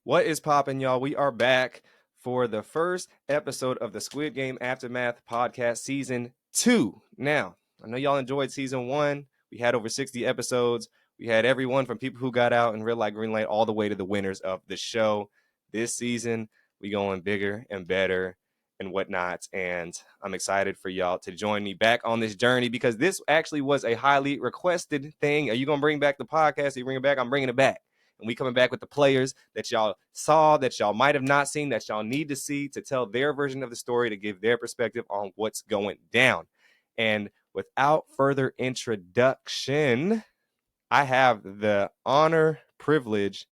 What is poppin', y'all? We are back for the first episode of the Squid Game Aftermath podcast, season 2. Now, I know y'all enjoyed season 1. We had over 60 episodes. We had everyone from people who got out in Red Light, Green Light, all the way to the winners of the show. This season, we going bigger and better and whatnot. And I'm excited for y'all to join me back on this journey because this actually was a highly requested thing. Are you going to bring back the podcast? Are you bring it back? I'm bringing it back. And we coming back with the players that y'all saw, that y'all might have not seen, that y'all need to see to tell their version of the story, to give their perspective on what's going down. And without further introduction, I have the honor, privilege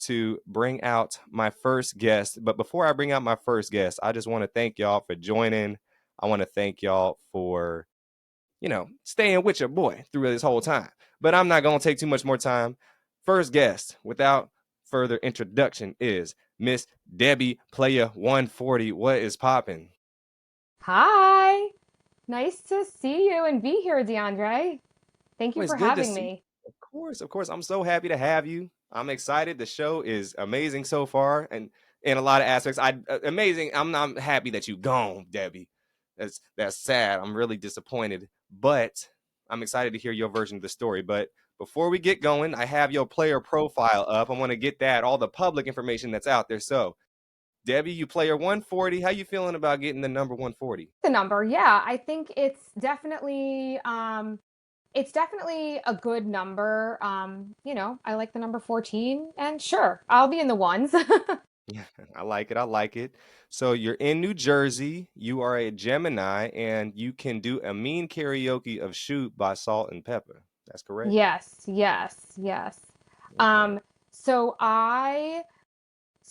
to bring out my first guest. But before I bring out my first guest, I just want to thank y'all for joining. I want to thank y'all for, staying with your boy through this whole time. But I'm not going to take too much more time. First guest, without further introduction, is Miss Debbie Playa 140. What is popping? Hi. Nice to see you and be here, DeAndre. Thank Well, you it's for good to having see you. me. Of course. I'm so happy to have you. I'm excited. The show is amazing so far, and in a lot of aspects, amazing. I'm happy that you gone, Debbie. That's sad. I'm really disappointed, but I'm excited to hear your version of the story. But before we get going, I have your player profile up. I want to get that all the public information that's out there. So, Debbie, you player 140. How you feeling about getting the number 140? The number, yeah, I think it's definitely a good number. I like the number 14 and sure, I'll be in the ones. Yeah, I like it. I like it. So you're in New Jersey. You are a Gemini, and you can do a mean karaoke of "Shoot" by Salt and Pepper. That's correct. Yes, yes, yes. Okay. Um, so I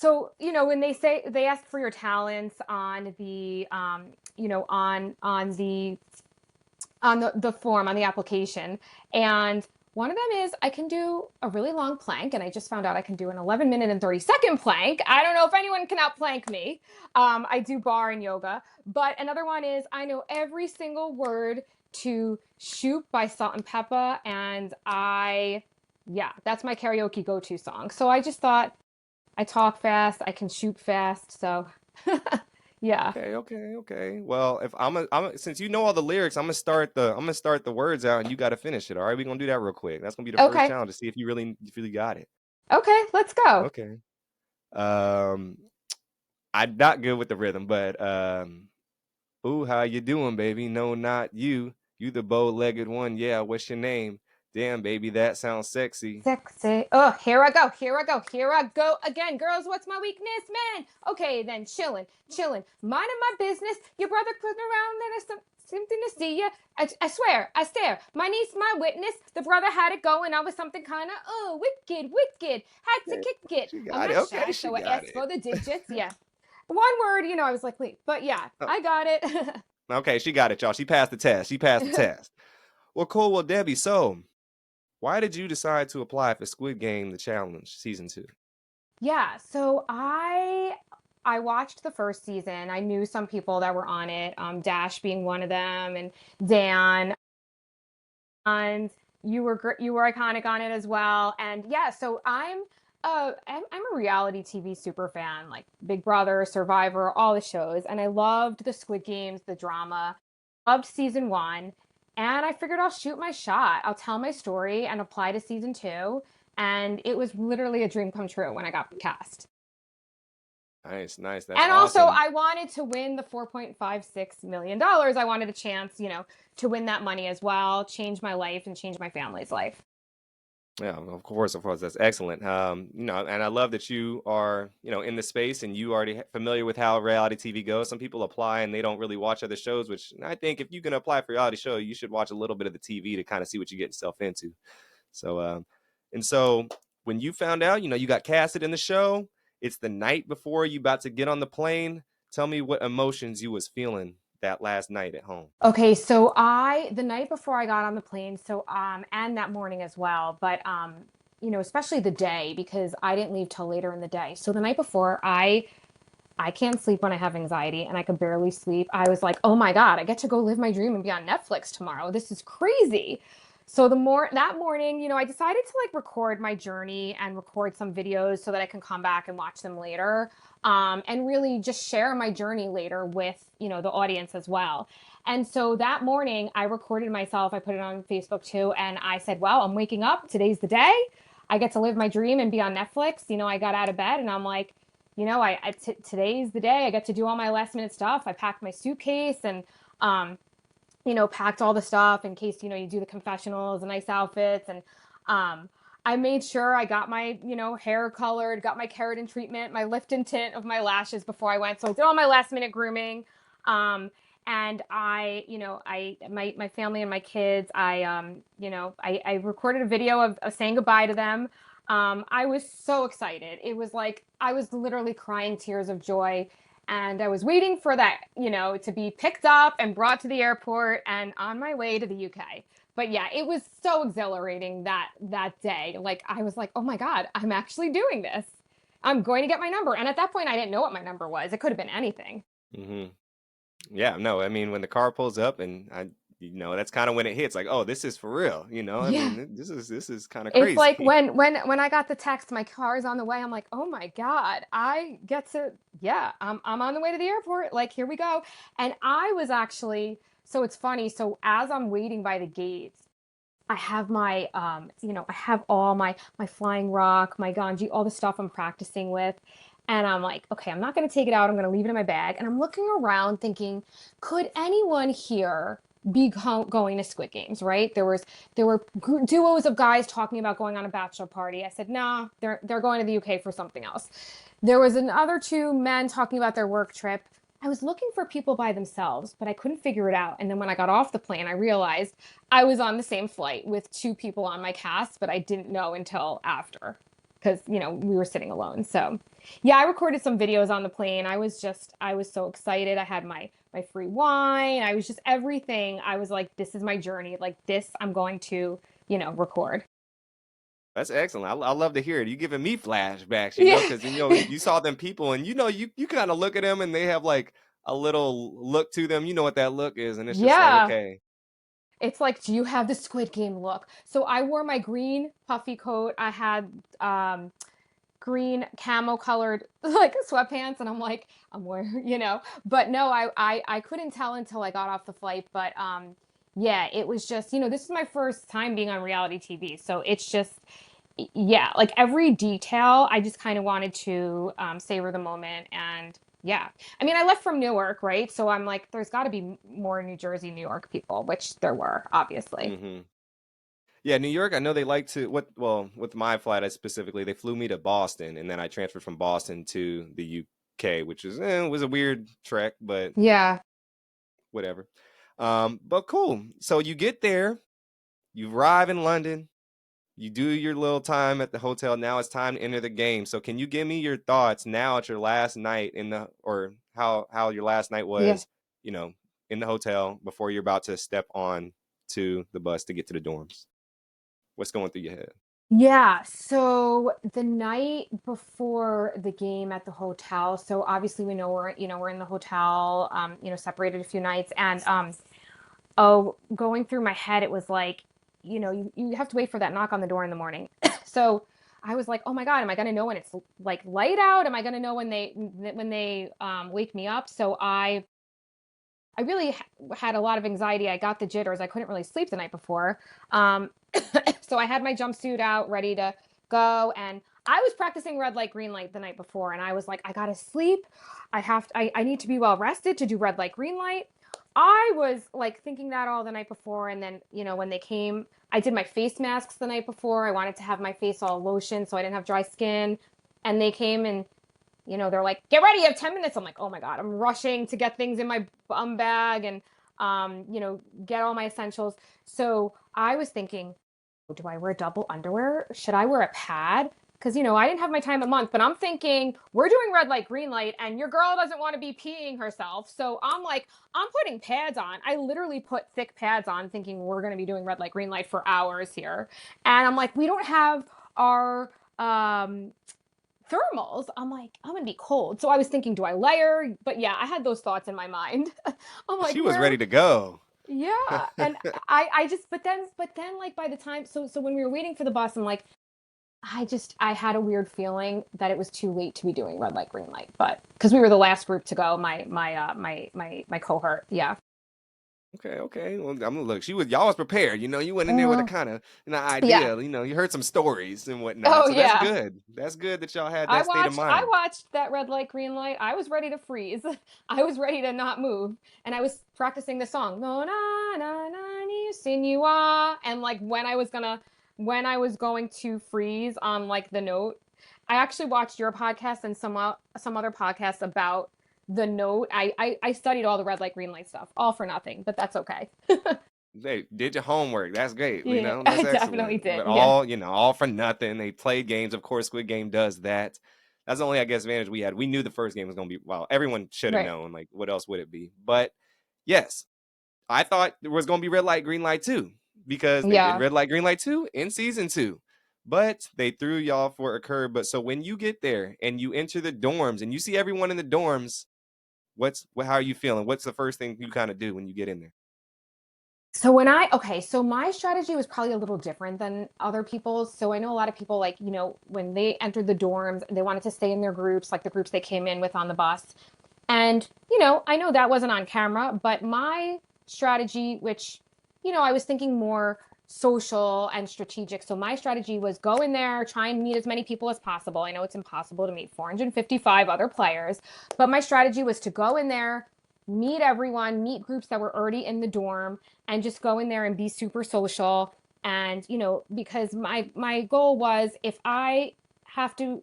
when they ask for your talents on the form on the application. And one of them is I can do a really long plank, and I just found out I can do an 11-minute and 30-second plank. I don't know if anyone can outplank me. I do bar and yoga. But another one is I know every single word to Shoot by Salt and Pepper, and yeah, that's my karaoke go-to song. So I just thought I talk fast, I can shoot fast. So yeah. Okay. Well, if since you know all the lyrics, I'm gonna start the words out, and you got to finish it. All right, we're gonna do that real quick. That's gonna be the first Okay. challenge to see if you really got it. Okay, let's go. Okay. Um, I'm not good with the rhythm, but ooh, how you doing, baby? No, not you. You the bow-legged one. Yeah, what's your name? Damn, baby, that sounds sexy. Sexy. Oh, here I go. Here I go. Here I go again. Girls, what's my weakness, man? Okay, then chilling. Minding my business. Your brother cruising around, then there's something to see you. I swear, I stare. My niece, my witness. The brother had it going. I was something kind of, oh, wicked. Had to Okay, kick it. she I'm got it. not Okay, shy, she so I got asked it. for the digits. Yeah. One word, I was like, wait, but yeah, Oh, I got it. okay, she got it, y'all. She passed the test. She passed the test. Well, cool. Well, Debbie, so why did you decide to apply for Squid Game: The Challenge season 2? Yeah, so I watched the first season. I knew some people that were on it, Dash being one of them, and Dan, and you were iconic on it as well. And yeah, so I'm a reality TV super fan, like Big Brother, Survivor, all the shows, and I loved the Squid Games, the drama. Loved season one, and I figured I'll shoot my shot. I'll tell my story and apply to season two. And it was literally a dream come true when I got cast. Nice. That's And also, awesome. I wanted to win the $4.56 million dollars. I wanted a chance, to win that money as well, change my life and change my family's life. Yeah, of course, that's excellent. And I love that you are, in the space and you already familiar with how reality TV goes. Some people apply and they don't really watch other shows, which I think if you can apply for a reality show, you should watch a little bit of the TV to kind of see what you get yourself into. So, and so when you found out, you got casted in the show, it's the night before you about to get on the plane. Tell me what emotions you was feeling that last night at home. Okay, so the night before I got on the plane, and that morning as well, but especially the day because I didn't leave till later in the day. So the night before, I can't sleep when I have anxiety and I could barely sleep. I was like, "Oh my God, I get to go live my dream and be on Netflix tomorrow. This is crazy." So that morning, I decided to like record my journey and record some videos so that I can come back and watch them later. And really just share my journey later with, the audience as well. And so that morning I recorded myself. I put it on Facebook too. And I said, wow, I'm waking up. Today's the day. I get to live my dream and be on Netflix. I got out of bed and I'm like, today's the day. I get to do all my last minute stuff. I packed my suitcase and, um, packed all the stuff in case, you do the confessionals and nice outfits. And um, I made sure I got my, hair colored, got my keratin treatment, my lift and tint of my lashes before I went. So I did all my last minute grooming. Um, and my family and my kids, I recorded a video of saying goodbye to them. I was so excited. It was like, I was literally crying tears of joy, and I was waiting for that, to be picked up and brought to the airport and on my way to the UK. But yeah, it was so exhilarating that day. Like I was like, "Oh my God, I'm actually doing this. I'm going to get my number." And at that point I didn't know what my number was. It could have been anything. Hmm. Yeah, no, I mean when the car pulls up and that's kind of when it hits like, oh, this is for real, I mean, Yeah. this is kind of It's like crazy. when I got the text, my car is on the way. I'm like, "Oh my God, I get to yeah, I'm on the way to the airport. Like, here we go." And I was actually so it's funny. So as I'm waiting by the gates, I have I have all my flying rock, my ganji, all the stuff I'm practicing with. And I'm like, okay, I'm not going to take it out. I'm going to leave it in my bag. And I'm looking around thinking, could anyone here be going to Squid Games, right? There were duos of guys talking about going on a bachelor party. I said, "Nah, they're going to the UK for something else." There was another two men talking about their work trip. I was looking for people by themselves, but I couldn't figure it out. And then when I got off the plane, I realized I was on the same flight with two people on my cast, but I didn't know until after because, we were sitting alone. So, yeah, I recorded some videos on the plane. I was so excited. I had my free wine. I was just everything. I was like, this is my journey. Like this, I'm going to, record. That's excellent. I love to hear it. You giving me flashbacks, Yeah. because you saw them people, and you kind of look at them, and they have like a little look to them. You know what that look is, and it's just like, Yeah. okay, It's like, do you have the Squid Game look? So I wore my green puffy coat. I had green camo colored like sweatpants, and I'm like, I'm wearing, But no, I couldn't tell until I got off the flight. But yeah, it was just, this is my first time being on reality TV, so it's just yeah, like every detail, I just kind of wanted to savor the moment. And yeah, I mean, I left from Newark, right? So I'm like, there's got to be more New Jersey, New York people, which there were, obviously. hmm. Yeah, New York. I know they like to what. Well, with my flight, I specifically, they flew me to Boston, and then I transferred from Boston to the UK, which was a weird trek, but Yeah. whatever. But cool. So you get there, you arrive in London. You do your little time at the hotel. Now it's time to enter the game. So can you give me your thoughts now at your last night or how your last night Yeah. was, you know, in the hotel before you're about to step on to the bus to get to the dorms? What's going through your head? Yeah, so the night before the game at the hotel, so obviously we know we're in the hotel, separated a few nights, and oh, going through my head, it was like, you have to wait for that knock on the door in the morning. So I was like, oh my God, am I gonna know when it's like light out? Am I gonna know when they wake me up? So I really had a lot of anxiety. I got the jitters. I couldn't really sleep the night before. Um, so I had my jumpsuit out ready to go, and I was practicing red light, green light the night before, and I was like, I gotta sleep. I need to be well rested to do red light, green light. I was like thinking that all the night before, and then when they came, I did my face masks the night before. I wanted to have my face all lotion so I didn't have dry skin, and they came and they're like, get ready, you have 10 minutes. I'm like, oh my God, I'm rushing to get things in my bum bag and, get all my essentials. So I was thinking, do I wear double underwear? Should I wear a pad? Because, I didn't have my time a month, but I'm thinking we're doing red light, green light, and your girl doesn't want to be peeing herself. So I'm like, I'm putting pads on. I literally put thick pads on thinking we're going to be doing red light, green light for hours here. And I'm like, we don't have our, thermals. I'm like, I'm gonna be cold. So I was thinking, do I layer? But yeah, I had those thoughts in my mind. I'm like, She was ready to go. Yeah, and I just but then like by the time so when we were waiting for the bus, I'm like I had a weird feeling that it was too late to be doing red light green light, but because we were the last group to go, my cohort, yeah. Okay, okay. Well, I'm gonna look. Y'all was prepared. You went in there with a Mm, kind of yeah. idea. You heard some stories and whatnot. Oh So that's yeah. good. That's good that y'all had I that state of watched I mind. watched that red light green light. I was ready to freeze. I was ready to not move. And I was practicing the song. No na na na ni sinua. And like when I was going to freeze on like the note, I actually watched your podcast and some other podcasts about the note. I studied all the red light green light stuff, all for nothing, but that's okay. They did your homework. That's great. Yeah, That's I definitely excellent. did. But Yeah. all for nothing. They played games. Of course, Squid Game does that. That's the only, I guess, advantage we had. We knew the first game was going to be, well, everyone should have Right. known. Like, what else would it be? But yes, I thought there was going to be red light, green light too, because they did Yeah. red light, green light too in season two. But they threw y'all for a curve. But so when you get there and you enter the dorms and you see everyone in the dorms, how are you feeling? What's the first thing you kind of do when you get in there? So my strategy was probably a little different than other people's. So I know a lot of people like, when they entered the dorms, they wanted to stay in their groups, like the groups they came in with on the bus. And, I know that wasn't on camera, but my strategy, which, I was thinking more social and strategic. So my strategy was go in there, try and meet as many people as possible. I know it's impossible to meet 455 other players, but my strategy was to go in there, meet everyone, meet groups that were already in the dorm, and just go in there and be super social. And, because my goal was if I have to,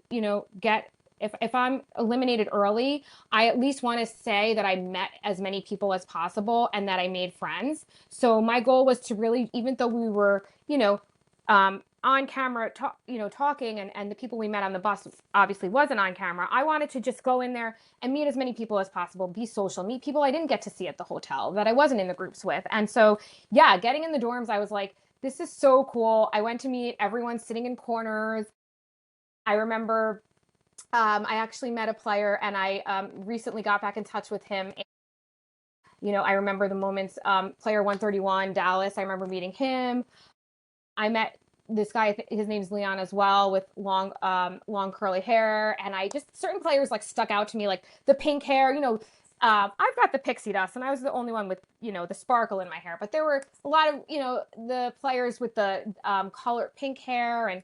get if I'm eliminated early, I at least want to say that I met as many people as possible and that I made friends. So my goal was to really, even though we were, on camera, talking, and the people we met on the bus obviously wasn't on camera. I wanted to just go in there and meet as many people as possible, be social, meet people I didn't get to see at the hotel that I wasn't in the groups with. And so, yeah, getting in the dorms, I was like, this is so cool. I went to meet everyone sitting in corners. I remember I actually met a player and I recently got back in touch with him. I remember the moments, player 131, Dallas, I remember meeting him. I met this guy, his name's Leon as well, with long curly hair. And I just, certain players like stuck out to me, like the pink hair, I've got the pixie dust and I was the only one with, the sparkle in my hair. But there were a lot of, the players with the color pink hair. And,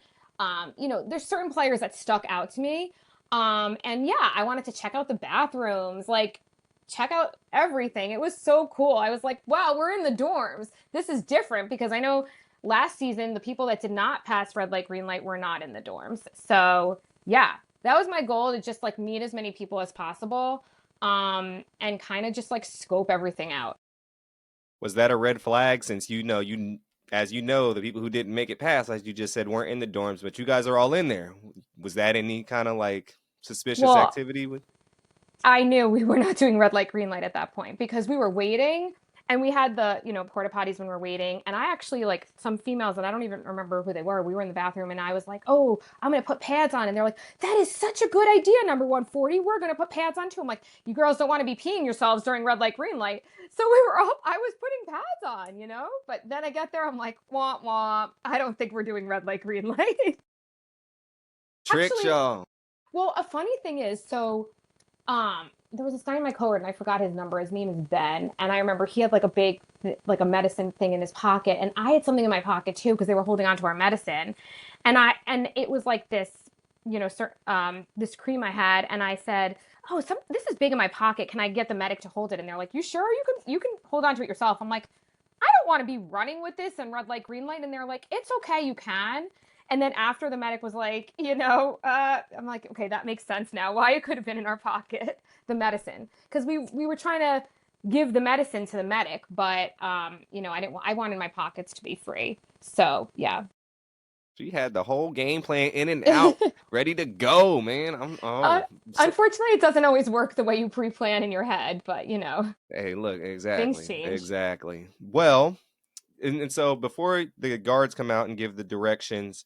there's certain players that stuck out to me. And yeah, I wanted to check out the bathrooms, like check out everything. It was so cool. I was like, wow, we're in the dorms. This is different because I know last season the people that did not pass red light, green light were not in the dorms. So yeah, that was my goal to just like meet as many people as possible, and kind of just like scope everything out. Was that a red flag since as you know, the people who didn't make it past, as you just said, weren't in the dorms, but you guys are all in there. Was that any kind of like suspicious Well, activity with? I knew we were not doing red light, green light at that point because we were waiting and we had the, porta potties when we were waiting. And I actually like some females that I don't even remember who they were. We were in the bathroom and I was like, oh, I'm going to put pads on. And they're like, that is such a good idea, number 140. We're going to put pads on too. I'm like, you girls don't want to be peeing yourselves during red light, green light. So I was putting pads on, but then I get there, I'm like, womp womp. I don't think we're doing red light, green light. Tricked Actually, y'all. well, a funny thing is, so there was this guy in my cohort and I forgot his number. His name is Ben. And I remember he had like a big, like a medicine thing in his pocket. And I had something in my pocket too, because they were holding on to our medicine. And it was like this, this cream I had. And I said, oh, this is big in my pocket. Can I get the medic to hold it? And they're like, you sure you can hold on to it yourself? I'm like, I don't want to be running with this and red light, green light. And they're like, it's okay. You can. And then after the medic was like, I'm like, okay, that makes sense now. Why it could have been in our pocket, the medicine, because we were trying to give the medicine to the medic, but I wanted my pockets to be free. So yeah. She had the whole game plan in and out, ready to go, man. uh, Unfortunately, it doesn't always work the way you pre-plan in your head, but Hey, look, things exactly, change. exactly. Well, and so before the guards come out and give the directions,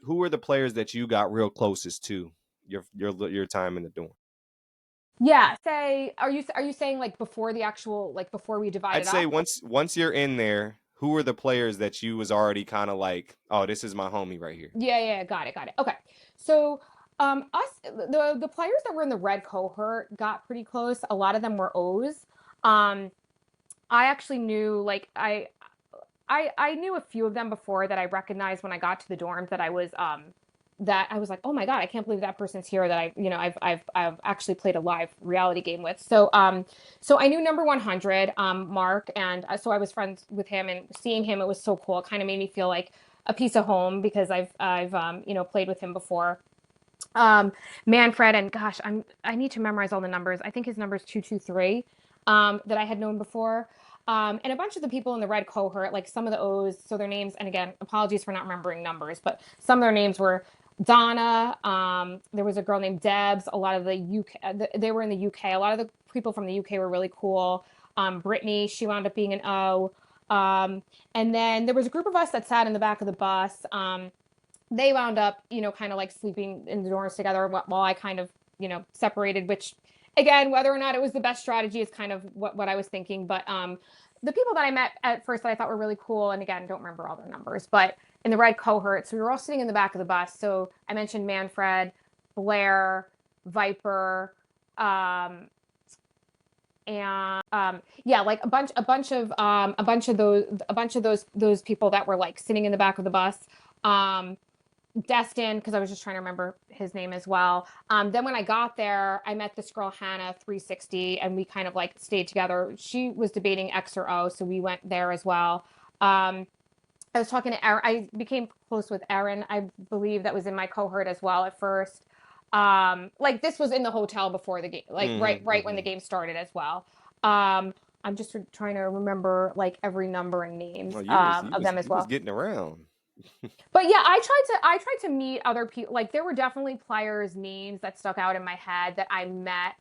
who are the players that you got real closest to your time in the dorm? Yeah. Say, are you saying like before the actual like before we I'd divided say up? once you're in there, who are the players that you was already kind of like, oh, this is my homie right here. Yeah, yeah, got it, got it. Okay. So, us the players that were in the red cohort got pretty close. A lot of them were O's. Um, I actually knew like I knew a few of them before that I recognized when I got to the dorms that I was like, oh my God, I can't believe that person's here that I've actually played a live reality game with. So I knew number 100, Mark, and so I was friends with him, and seeing him, it was so cool. It kind of made me feel like a piece of home because I've played with him before. Um, Manfred, and gosh, I need to memorize all the numbers. I think his number is 223, that I had known before. And a bunch of the people in the red cohort, like some of the O's, so their names, and again, apologies for not remembering numbers, but some of their names were Donna. There was a girl named Debs. A lot of the UK, they were in the UK. A lot of the people from the UK were really cool. Brittany, she wound up being an O. And then there was a group of us that sat in the back of the bus. They wound up, kind of like sleeping in the dorms together while I kind of, separated, which again, whether or not it was the best strategy is kind of what I was thinking. But the people that I met at first that I thought were really cool, and again, don't remember all their numbers, but in the red cohort, so we were all sitting in the back of the bus. So I mentioned Manfred, Blair, Viper, and yeah, like a bunch of those people that were like sitting in the back of the bus. Um, Destin, because I was just trying to remember his name as well. Then when I got there, I met this girl, Hannah 360, and we kind of like stayed together. She was debating X or O, so we went there as well. I was talking to Erin. I became close with Erin, I believe that was in my cohort as well at first. Like this was in the hotel before the game, like right, Mm-hmm, right when the mm-hmm. game started as well. I'm just trying to remember like every number and Oh, names you of was them as you was well. getting around. But yeah, I tried to meet other people. Like there were definitely players' names that stuck out in my head that I met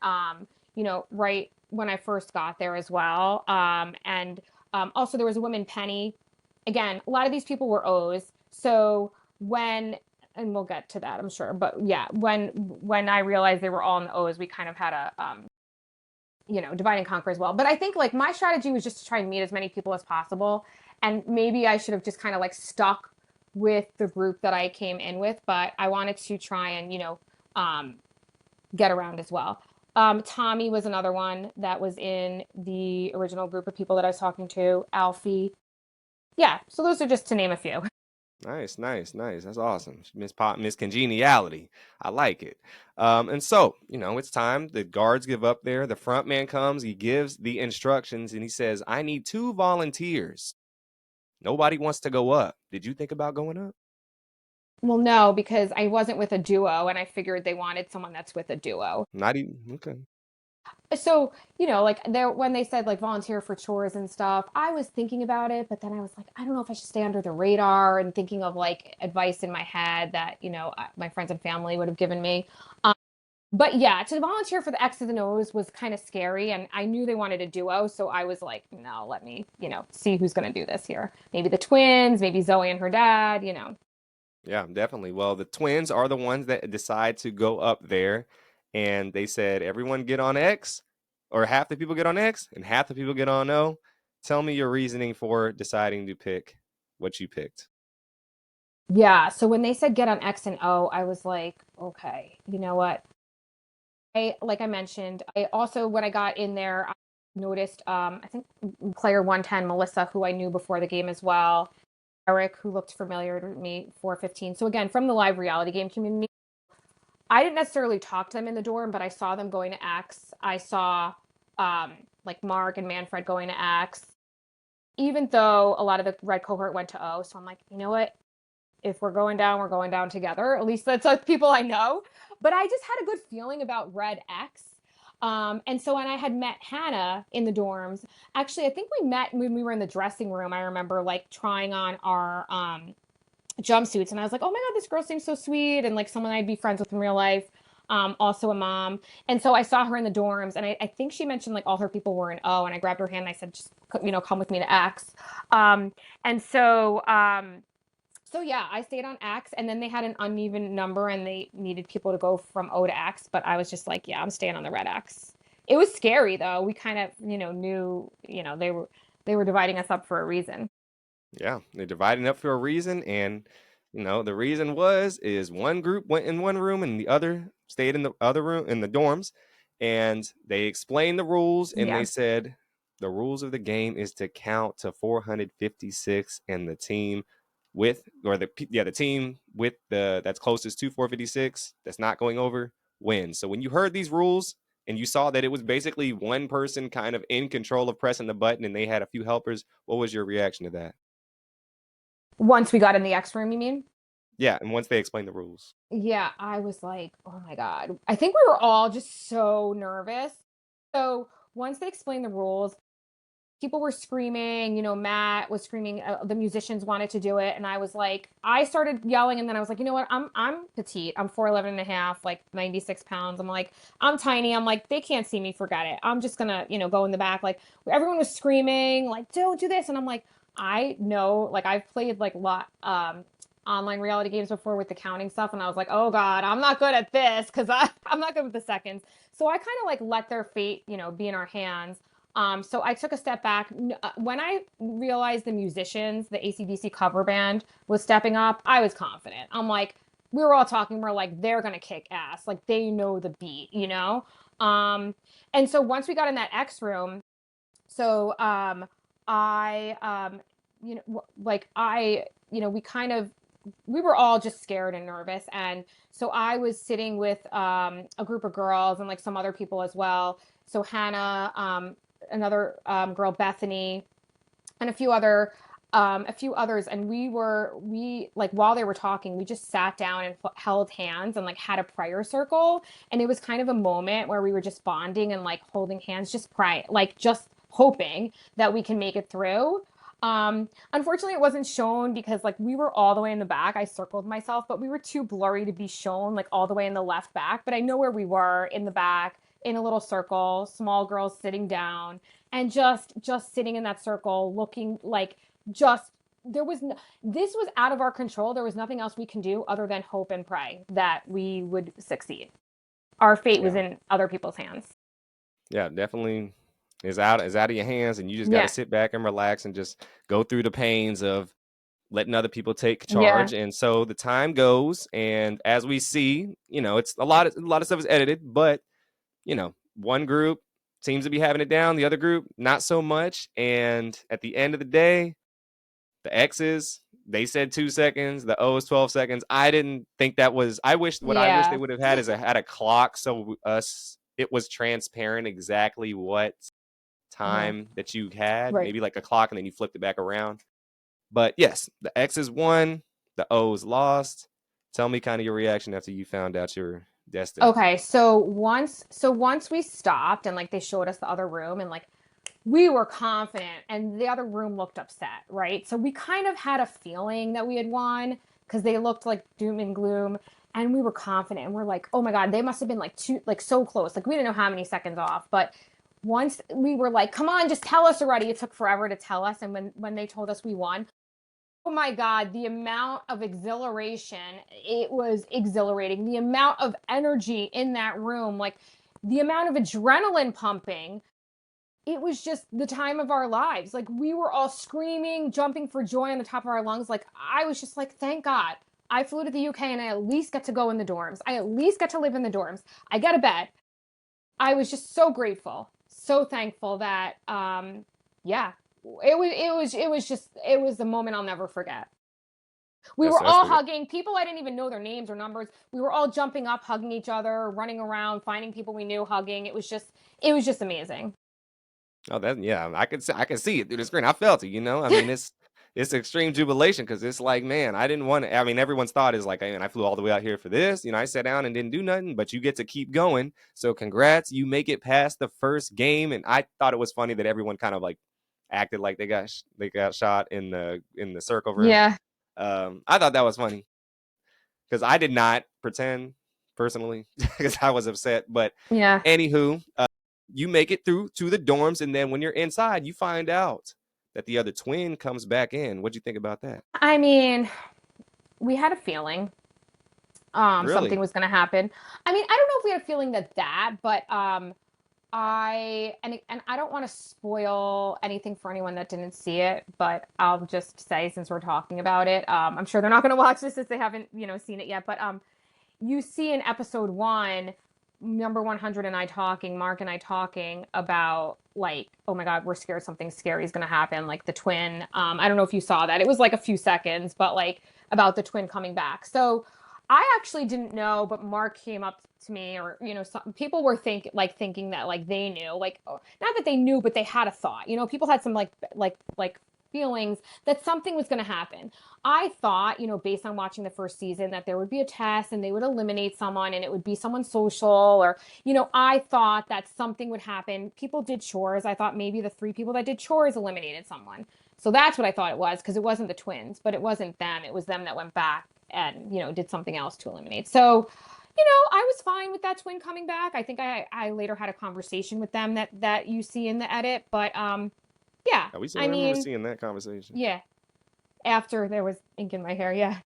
right when I first got there as well. And also there was a woman, Penny. Again, a lot of these people were O's. So when and we'll get to that, I'm sure. But yeah, when I realized they were all in the O's, we kind of had a divide and conquer as well. But I think like my strategy was just to try and meet as many people as possible. And maybe I should have just kind of like stuck with the group that I came in with, but I wanted to try and, get around as well. Tommy was another one that was in the original group of people that I was talking to, Alfie. Yeah, so those are just to name a few. Nice, nice, nice. That's awesome. Miss Congeniality. I like it. And so, it's time. The guards give up there. The front man comes, he gives the instructions, and he says, I need two volunteers. Nobody wants to go up. Did you think about going up? Well, no, because I wasn't with a duo and I figured they wanted someone that's with a duo. Not even okay. So, like there when they said like volunteer for chores and stuff, I was thinking about it, but then I was like, I don't know if I should stay under the radar and thinking of like advice in my head that, my friends and family would have given me. Um, but yeah, to volunteer for the X's and O's was kind of scary, and I knew they wanted a duo, so I was like, no, let me, see who's going to do this here. Maybe the twins, maybe Zoe and her dad. Yeah, definitely. Well, the twins are the ones that decide to go up there, and they said everyone get on X, or half the people get on X, and half the people get on O. Tell me your reasoning for deciding to pick what you picked. Yeah, so when they said get on X and O, I was like, okay, you know what? Like I mentioned, I also when I got in there, I noticed I think player 110, Melissa, who I knew before the game as well, Eric, who looked familiar to me, 415. So again, from the live reality game community, I didn't necessarily talk to them in the dorm, but I saw them going to X. I saw like Mark and Manfred going to X, even though a lot of the red cohort went to O. So I'm like, you know what? If we're going down together. At least that's people I know. But I just had a good feeling about Red X. And so when I had met Hannah in the dorms, actually, I think we met when we were in the dressing room. I remember like trying on our jumpsuits, and I was like, oh my God, this girl seems so sweet. And like someone I'd be friends with in real life. Also a mom. And so I saw her in the dorms, and I think she mentioned like all her people were in O, and I grabbed her hand and I said, just, come with me to X. And so So yeah, I stayed on X, and then they had an uneven number and they needed people to go from O to X, but I was just like, yeah, I'm staying on the red X. It was scary though. We kind of, knew, they were dividing us up for a reason. Yeah, they're dividing up for a reason, and the reason is one group went in one room and the other stayed in the other room in the dorms, and they explained the rules and they Yeah. said the rules of the game is to count to 456, and the team the team with the that's closest to 456 that's not going over wins. So when you heard these rules and you saw that it was basically one person kind of in control of pressing the button and they had a few helpers, what was your reaction to that? Once we got in the X room, you mean? Yeah, and once they explain the rules. Yeah, I was like, oh my God. I think we were all just so nervous. So once they explained the rules, people were screaming, Matt was screaming, the musicians wanted to do it. And I was like, I started yelling. And then I was like, you know what? I'm petite. I'm 4'11" and a half, like 96 pounds. I'm like, I'm tiny. I'm like, they can't see me. Forget it. I'm just gonna, go in the back. Like everyone was screaming, like, don't do this. And I'm like, I know, like I've played like a lot, online reality games before with the counting stuff. And I was like, oh God, I'm not good at this because I'm not good with the seconds. So I kind of like let their fate, be in our hands. So I took a step back. When I realized the musicians, the AC/DC cover band was stepping up, I was confident. I'm like, we were all talking, we're like, they're gonna kick ass. Like they know the beat, you know? Um, and so once we got in that X room, so I like we kind of we were all just scared and nervous. And so I was sitting with a group of girls and like some other people as well. So Hannah, another girl, Bethany, and a few others. And we like while they were talking, we just sat down and held hands and like had a prayer circle. And it was kind of a moment where we were just bonding and like holding hands, just praying, like just hoping that we can make it through. Unfortunately, it wasn't shown because like we were all the way in the back. I circled myself, but we were too blurry to be shown like all the way in the left back. But I know where we were in the back in a little circle, small girls sitting down and just sitting in that circle, looking like just there was no, this was out of our control. There was nothing else we can do other than hope and pray that we would succeed. Our fate was Yeah. in other people's hands. Yeah, definitely is out of your hands, and you just got to Yeah. sit back and relax and just go through the pains of letting other people take Yeah. charge. And so the time goes, and as we see, it's a lot of stuff is edited, but one group seems to be having it down, the other group not so much. And at the end of the day, the X's, they said 2 seconds, the O's 12 seconds. I didn't think that was I wish they Yeah. would have had is had a clock, so us it was transparent exactly what Uh-huh. time that you had, Right. maybe like a clock, and then you flipped it back around. But yes, the X's won, the O's lost. Tell me kind of your reaction after you found out your destiny. Okay, so once we stopped and like they showed us the other room and like we were confident and the other room looked upset, right? So we kind of had a feeling that we had won because they looked like doom and gloom and we were confident and we're like, "Oh my God, they must have been like two like so close." Like we didn't know how many seconds off, but once we were like, "Come on, just tell us already." It took forever to tell us and when they told us we won, oh my God, the amount of exhilaration, it was exhilarating. The amount of energy in that room, like the amount of adrenaline pumping, it was just the time of our lives. Like we were all screaming, jumping for joy on the top of our lungs. Like I was just like, thank God. I flew to the UK and I at least get to go in the dorms. I at least get to live in the dorms. I get a bed. I was just so grateful, so thankful that yeah, it was the moment I'll never forget. We That's were that's all the hugging people I didn't even know their names or numbers. We were all jumping up, hugging each other, running around, finding people we knew, hugging. It was just amazing. Oh, that yeah, I can see it through the screen. I felt it. I mean, it's extreme jubilation because it's like, man, I didn't want to. I mean, everyone's thought is like, man, I flew all the way out here for this. I sat down and didn't do nothing, but you get to keep going. So congrats, you make it past the first game. And I thought it was funny that everyone kind of like acted like they got shot in the circle room. Yeah, I thought that was funny because I did not pretend personally because I was upset. But yeah. anywho, you make it through to the dorms, and then when you're inside, you find out that the other twin comes back in. What'd you think about that? I mean, we had a feeling something Really? was going to happen. I mean, I don't know if we had a feeling but and I don't want to spoil anything for anyone that didn't see it, but I'll just say since we're talking about it, I'm sure they're not going to watch this if they haven't, seen it yet. But you see in episode one, number 100 and I talking, Mark and I talking about like, oh my God, we're scared something scary is going to happen, like the twin. I don't know if you saw that. It was like a few seconds, but like about the twin coming back. So I actually didn't know, but Mark came up to me, or some people were thinking that like they knew, like not that they knew, but they had a thought. People had some like feelings that something was going to happen. I thought, based on watching the first season, that there would be a test and they would eliminate someone and it would be someone social, or, I thought that something would happen. People did chores. I thought maybe the three people that did chores eliminated someone. So that's what I thought it was, because it wasn't the twins, but it wasn't them. It was them that went back and, did something else to eliminate. So, I was fine with that twin coming back. I think I later had a conversation with them that you see in the edit, but yeah, Yeah, we I I remember mean, seeing that conversation. yeah, after there was ink in my hair. Yeah.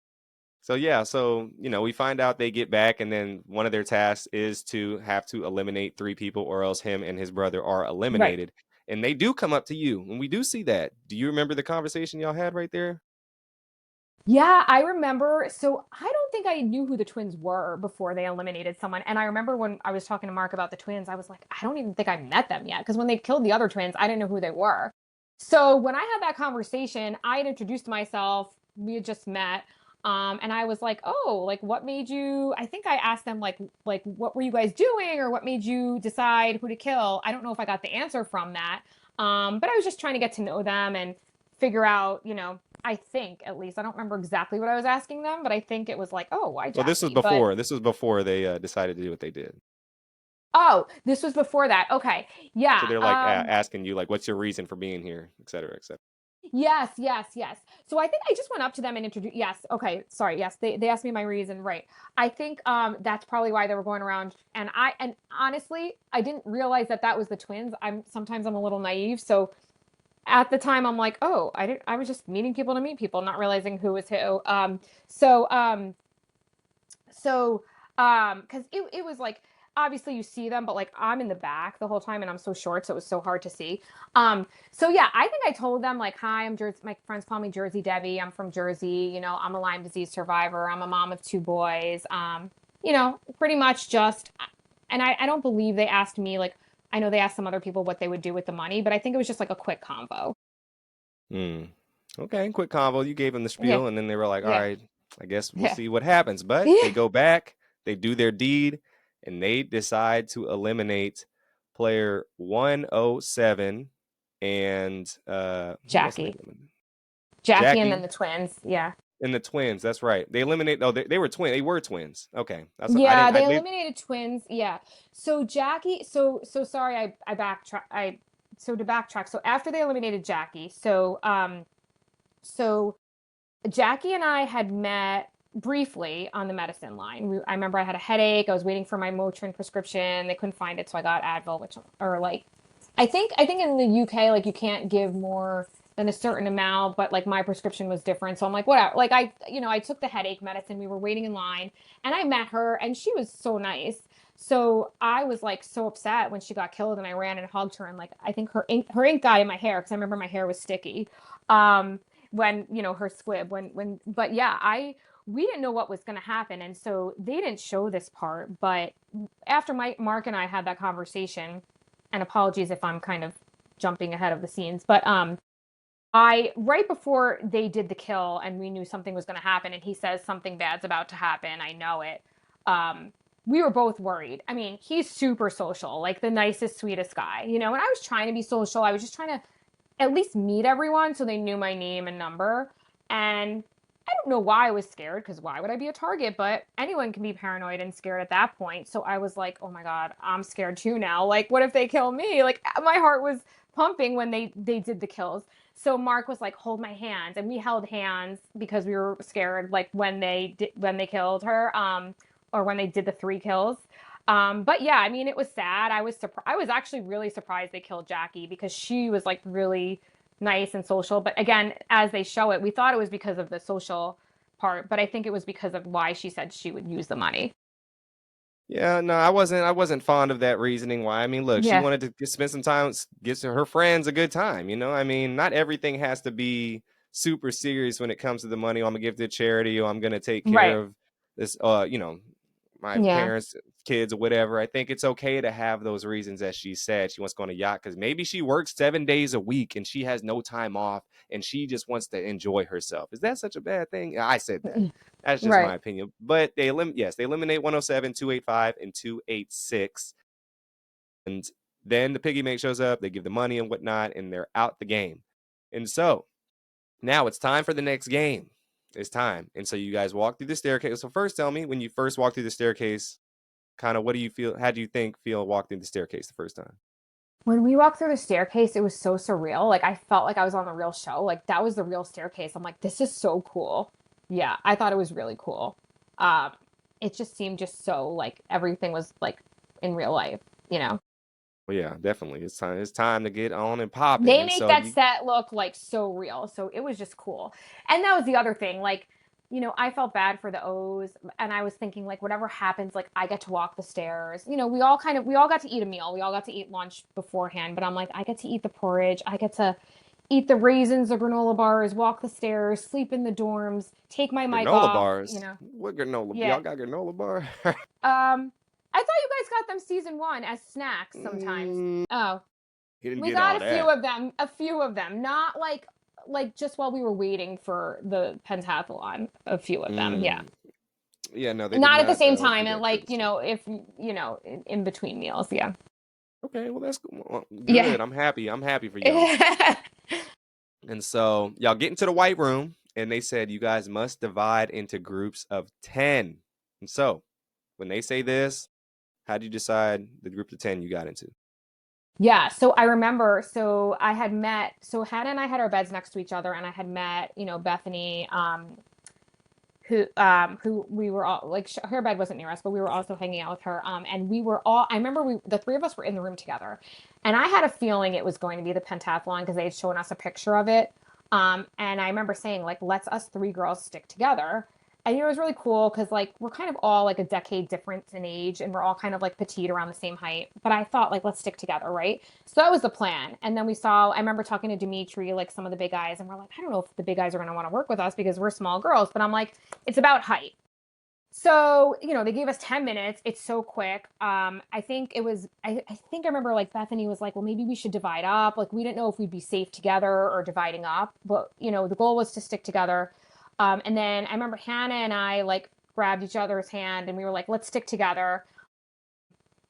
So yeah, so we find out they get back, and then one of their tasks is to have to eliminate three people, or else him and his brother are Right. eliminated. And they do come up to you, and we do see that. Do you remember the conversation y'all had right there? Yeah, I remember. So I don't think I knew who the twins were before they eliminated someone. And I remember when I was talking to Mark about the twins, I was like, I don't even think I met them yet. Because when they killed the other twins, I didn't know who they were. So when I had that conversation, I had introduced myself. We had just met. And I was like, oh, like what made you? I think I asked them like what were you guys doing, or what made you decide who to kill? I don't know if I got the answer from that. But I was just trying to get to know them and figure out, I think at least I don't remember exactly what I was asking them, but I think it was like, oh, why Well, this was Jackie? But before. This was before they decided to do what they did. oh, this was before that. Okay. So Yeah. they're like asking you, like, what's your reason for being here, et cetera, et cetera. Yes, yes, yes. So I think I just went up to them and introduced. Yes. Okay. Sorry. Yes. They asked me my reason. Right. I think that's probably why they were going around. And honestly, I didn't realize that was the twins. I'm a little naive. So at the time I'm like, oh, I was just meeting people to meet people, not realizing who was who. So So, because it was like obviously you see them, but like I'm in the back the whole time and I'm so short, so it was so hard to see. So yeah, I think I told them like, hi, I'm Jersey. My friends call me Jersey Debbie. I'm from Jersey. I'm a Lyme disease survivor. I'm a mom of two boys. Pretty much just, and I don't believe they asked me like, I know they asked some other people what they would do with the money, but I think it was just like a quick convo. Hmm. Okay, quick convo. You gave them the Yeah, spiel, and then they were like, all yeah, right, I guess we'll yeah, see what happens. But they yeah. go back, they do their deed, and they decide to eliminate player 107 and who else did they Jackie, eliminate? Jackie, and then Jackie the twins. Yeah. and the twins. That's right. They eliminate. Oh, they were twins. They were twins. Okay, that's I Yeah, didn't. they eliminated twins. Yeah. So Jackie, so sorry, I backtrack. So to backtrack. So after they eliminated Jackie, so Jackie and I had met briefly on the medicine line. I remember I had a headache. I was waiting for my Motrin prescription. They couldn't find it, so I got Advil, which or like I think in the UK like you can't give more than a certain amount, but like my prescription was different. So I'm like, whatever. Like I took the headache medicine. We were waiting in line and I met her and she was so nice. So I was like so upset when she got killed and I ran and hugged her and like I think her ink got in my hair because I remember my hair was sticky. Um when her squib when but yeah, I we didn't know what was going to happen and so they didn't show this part, but after Mark and I had that conversation, and apologies if I'm kind of jumping ahead of the scenes, but I right before they did the kill and we knew something was going to happen and he says something bad's about to happen, I know it. We were both worried. I mean, he's super social, like the nicest, sweetest guy, and I was trying to be social. I was just trying to at least meet everyone so they knew my name and number. And I don't know why I was scared because why would I be a target? But anyone can be paranoid and scared at that point. So I was like, oh my God, I'm scared too now. Like, what if they kill me? Like, my heart was pumping when they did the kills. So Mark was like, hold my hand. And we held hands because we were scared, like when they killed her, or when they did the three kills. But yeah, I mean, it was sad. I was actually really surprised they killed Jackie because she was like really nice and social. But again, as they show it, we thought it was because of the social part, but I think it was because of why she said she would use the money. Yeah, no, I wasn't fond of that reasoning. Why? I mean, look, she Yeah. wanted to spend some time, get to her friends a good time. I mean, not everything has to be super serious when it comes to the money. Oh, I'm gonna give to charity, or I'm gonna take care Right. of this, my Yeah. parents, kids, or whatever. I think it's okay to have those reasons, as she said. She wants to go on a yacht because maybe she works 7 days a week and she has no time off, and she just wants to enjoy herself. Is that such a bad thing? I said that. That's just my Right. opinion. But they eliminate 107, 285, and 286. And then the piggy bank shows up, they give the money and whatnot, and they're out the game. And so now it's time for the next game. It's time. And so you guys walk through the staircase. So first tell me, when you first walk through the staircase, kind of what do you feel? How do you feel walk through the staircase the first time? When we walked through the staircase, it was so surreal. Like I felt like I was on the real show. Like that was the real staircase. I'm like, this is so cool. Yeah, I thought it was really cool. Um, it just seemed just so like everything was like in real life, you know. Well, yeah, definitely. It's time to get on and popping. They And make so that you set look like so real. So it was just cool. And that was the other thing. Like, I felt bad for the O's and I was thinking like whatever happens, like I get to walk the stairs. We all got to eat a meal. We all got to eat lunch beforehand, but I'm like, I get to eat the porridge. I get to eat the raisins, the granola bars, walk the stairs, sleep in the dorms, take my mic granola off, bars. What granola? Yeah. Y'all got granola bar? I thought you guys got them season one as snacks sometimes. Mm, Oh, he didn't we get got all that. a few of them, not like just while we were waiting for the pentathlon, a few of them. Yeah. Mm. Yeah, no, they did Not at the not same do time and that like, courtesy. if in between meals, yeah. Okay, well Yeah. good. I'm happy. I'm happy for y'all. And so y'all get into the white room, and they said you guys must divide into groups of 10. And so when they say this, how do you decide the group of 10 you got into? Yeah, so I remember, so Hannah and I had our beds next to each other, and I had met, Bethany, who we were all like, her bed wasn't near us, but we were also hanging out with her. And I remember the three of us were in the room together, and I had a feeling it was going to be the pentathlon because they had shown us a picture of it. And I remember saying like, let's us three girls stick together. And it was really cool because like we're kind of all like a decade difference in age and we're all kind of like petite around the same height. But I thought like let's stick together, right? So that was the plan. And then I remember talking to Dimitri, like some of the big guys, and we're like, I don't know if the big guys are gonna want to work with us because we're small girls. But I'm like, it's about height. So, they gave us 10 minutes. It's so quick. I think it was, I think I remember like Bethany was like, well, maybe we should divide up. Like, we didn't know if we'd be safe together or dividing up, but, the goal was to stick together. And then I remember Hannah and I like grabbed each other's hand and we were like, let's stick together.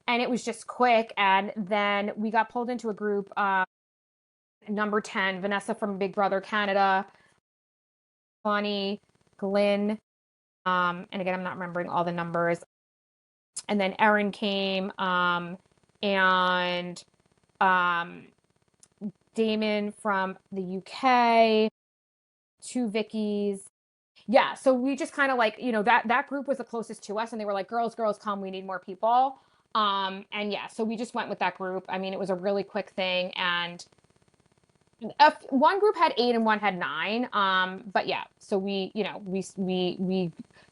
And it was just quick. And then we got pulled into a group, number 10, Vanessa from Big Brother Canada, Bonnie, Glenn. And again, I'm not remembering all the numbers. And then Erin came, and um, Damon from the UK, two Vickies. Yeah, so we just kind of like, that group was the closest to us, and they were like, girls, girls, come, we need more people. And yeah, so we just went with that group. I mean, it was a really quick thing, and one group had 8 and one had 9. But yeah, so we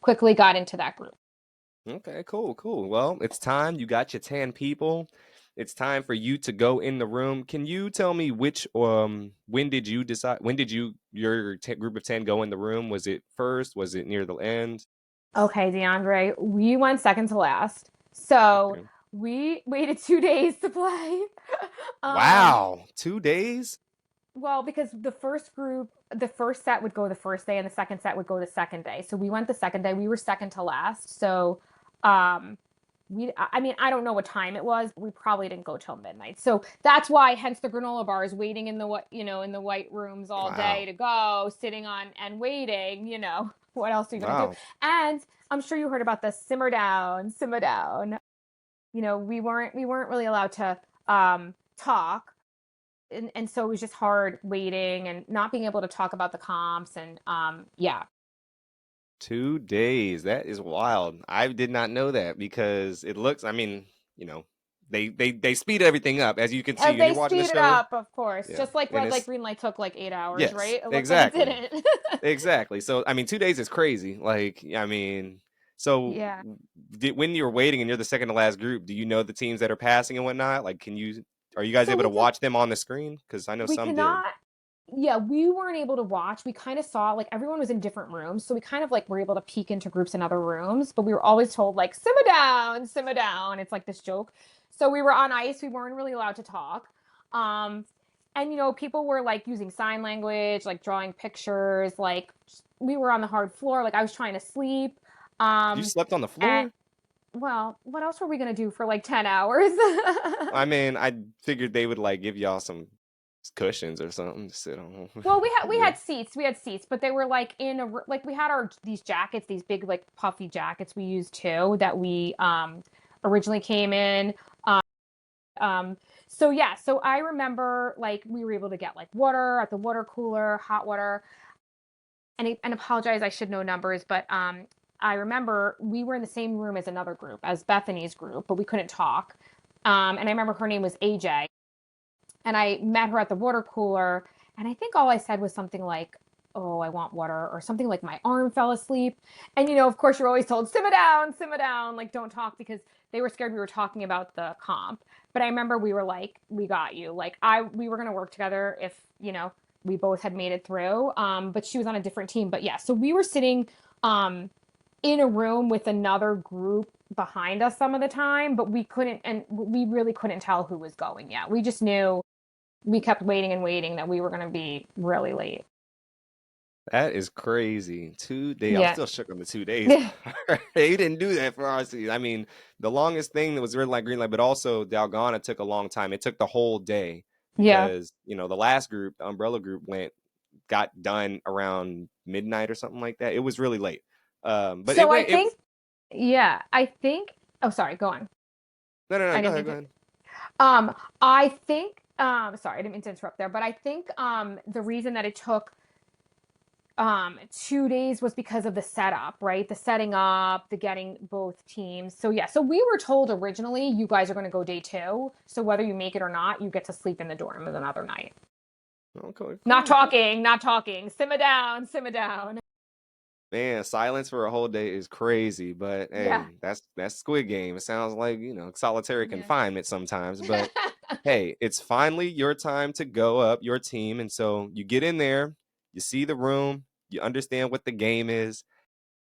quickly got into that group. Okay, cool, cool. Well, it's time. You got your 10 people. It's time for you to go in the room. Can you tell me when did you decide, when did your group of 10 go in the room? Was it first? Was it near the end? Okay, DeAndre, we went second to last. So Okay. we waited 2 days to play. um, Wow, 2 days? well, because the first set would go the first day and the second set would go the second day. So we went the second day. We were second to last. So um I mean, I don't know what time it was, but we probably didn't go till midnight. So that's why, hence the granola bars, waiting in in the white rooms all day Wow. to go, sitting on and waiting. What else are you gonna do? Wow. And I'm sure you heard about the simmer down, simmer down. We weren't really allowed to talk, and so it was just hard waiting and not being able to talk about the comps and yeah. 2 days. That is wild. I did not know that because it looks, I mean, you know, they speed everything up, as you can see As when they you're watching the speed it show. up, of course. Yeah, Just like and red light, it's green light took like 8 hours, yes, right? It looked like it exactly. didn't. Exactly. So, I mean, 2 days is crazy. Like, I mean, so Yeah. when you're waiting and you're the second to last group, do you know the teams that are passing and whatnot? Like, are you guys So able to we did watch them on the screen? Because I know we some did. cannot yeah, we weren't able to watch. We kind of saw like everyone was in different rooms, so we kind of like were able to peek into groups in other rooms, but we were always told like simmer down, simmer down. It's like this joke. So we were on ice, we weren't really allowed to talk. Um and people were like using sign language, like drawing pictures, like we were on the hard floor, like I was trying to sleep. You Um slept on the and floor? well, what else were we going to do for like 10 hours? I mean, I figured they would like give y'all some cushions or something to sit on. Well, we Yeah. had seats. We had seats, but they were like like we had our these jackets, these big like puffy jackets we used too that we originally came in. Um, so yeah, so I remember like we were able to get like water at the water cooler, hot water. And apologize, I should know numbers, but I remember we were in the same room as another group, as Bethany's group, but we couldn't talk. And I remember her name was AJ, and I met her at the water cooler, and I think all I said was something like, "Oh, I want water," or something like my arm fell asleep. And of course, you're always told, simmer down, like don't talk because they were scared we were talking about the comp. But I remember we were like, "We got you." Like we were gonna work together if we both had made it through. But she was on a different team. But yeah, so we were sitting in a room with another group behind us some of the time, but we couldn't, and we really couldn't tell who was going yet. We just knew we kept waiting and waiting that we were going to be really late. That is crazy. 2 days. I'm Yeah. still shook on the 2 days part. They didn't do that for our season. I mean, the longest thing that was red light, green light, but also Dalgona took a long time. It took the whole day Yeah. because, the last group, the umbrella group, got done around midnight or something like that. It was really late. But it So I went, it, think, yeah, I think, oh, sorry, go on. no, no, no, I go didn't ahead, mean go to, ahead. I think, sorry, I didn't mean to interrupt there, but I think, the reason that it took, 2 days was because of the setup, right? The setting up, the getting both teams. So yeah, so we were told originally you guys are going to go day two. So whether you make it or not, you get to sleep in the dorm another night. Okay, Not cool, cool. talking, not talking. Simmer down, simmer down. Man, silence for a whole day is crazy, but Yeah. hey, that's Squid Game. It sounds like, solitary Yeah. confinement sometimes, but hey, it's finally your time to go up your team. And so you get in there, you see the room, you understand what the game is.